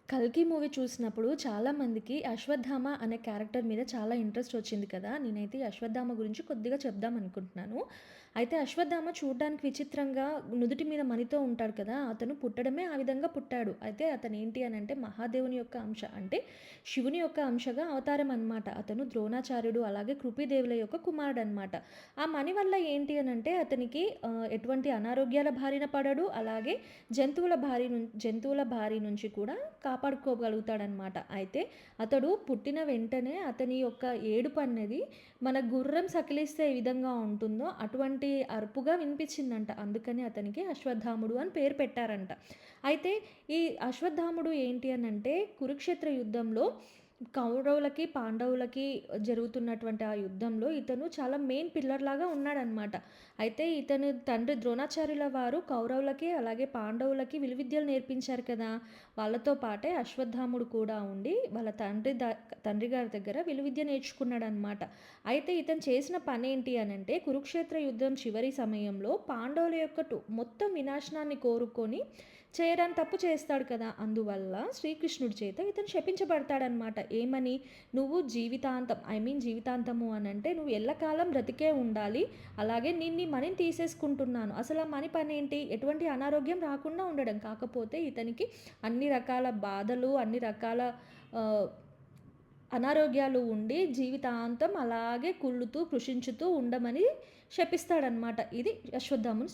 'కల్కి' మూవీ చూసినప్పుడు చాలామందికి అశ్వత్థామ అనే క్యారెక్టర్ మీద చాలా ఇంట్రెస్ట్ వచ్చింది కదా! నేనైతే ఈ అశ్వత్థామ గురించి కొద్దిగా చెప్దామనుకుంటున్నాను. అయితే అశ్వత్థామ చూడ్డానికి విచిత్రంగా నుదుటి మీద మణితో ఉంటాడు కదా! అతను పుట్టడమే ఆ విధంగా పుట్టాడు. అయితే అతనేంటి అనంటే మహాదేవుని యొక్క అంశ. అంటే శివుని యొక్క అంశగా అవతారం అనమాట. అతను ద్రోణాచార్యుడు అలాగే కృపిదేవుల యొక్క కుమారుడనమాట. ఆ మణి వల్ల ఏంటి అనంటే అతనికి ఎటువంటి అనారోగ్యాల బారిన పడడు. అలాగే జంతువుల బారి నుంచి కూడా కాపాడుకోగలుగుతాడనమాట. అయితే అతడు పుట్టిన వెంటనే అతని యొక్క ఏడుపన్నది మన గుర్రం సకిలిస్తే ఏ విధంగా ఉంటుందో అటువంటి అరుపుగా వినిపించిందంట. అందుకని అతనికి అశ్వత్థాముడు అని పేరు పెట్టారంట. అయితే ఈ అశ్వత్థాముడు ఏంటి అనంటే కురుక్షేత్ర యుద్ధంలో కౌరవులకి, పాండవులకి జరుగుతున్నటువంటి ఆ యుద్ధంలో ఇతను చాలా మెయిన్ పిల్లర్‌లాగా ఉన్నాడనమాట. అయితే ఇతను తండ్రి ద్రోణాచార్యుల వారు కౌరవులకి, అలాగే పాండవులకి విలువిద్యలు నేర్పించారు కదా! వాళ్ళతో పాటే అశ్వత్థాముడు కూడా ఉండి వాళ్ళ తండ్రి గారి దగ్గర విలువిద్య నేర్చుకున్నాడనమాట. అయితే ఇతను చేసిన పనేంటి అనంటే కురుక్షేత్ర యుద్ధం చివరి సమయంలో పాండవుల యొక్క మొత్తం వినాశనాన్ని కోరుకొని చేయరాని తప్పు చేస్తాడు కదా! అందువల్ల శ్రీకృష్ణుడి చేత ఇతను శపించబడతాడనమాట. ఏమని? "నువ్వు జీవితాంతం జీవితాంతము అనంటే నువ్వు ఎల్లకాలం బ్రతికే ఉండాలి. అలాగే నేను నీ మణిని తీసేసుకుంటున్నాను." అసలు ఆ మణి పనేంటి? ఎటువంటి అనారోగ్యం రాకుండా ఉండడం. కాకపోతే ఇతనికి అన్ని రకాల బాధలు, అన్ని రకాల ఆహ్, అనారోగ్యాలు ఉండి జీవితాంతం అలాగే కుళ్ళుతూ, కృషించుతూ ఉండమని శపిస్తాడనమాట. ఇది అశ్వత్థాముని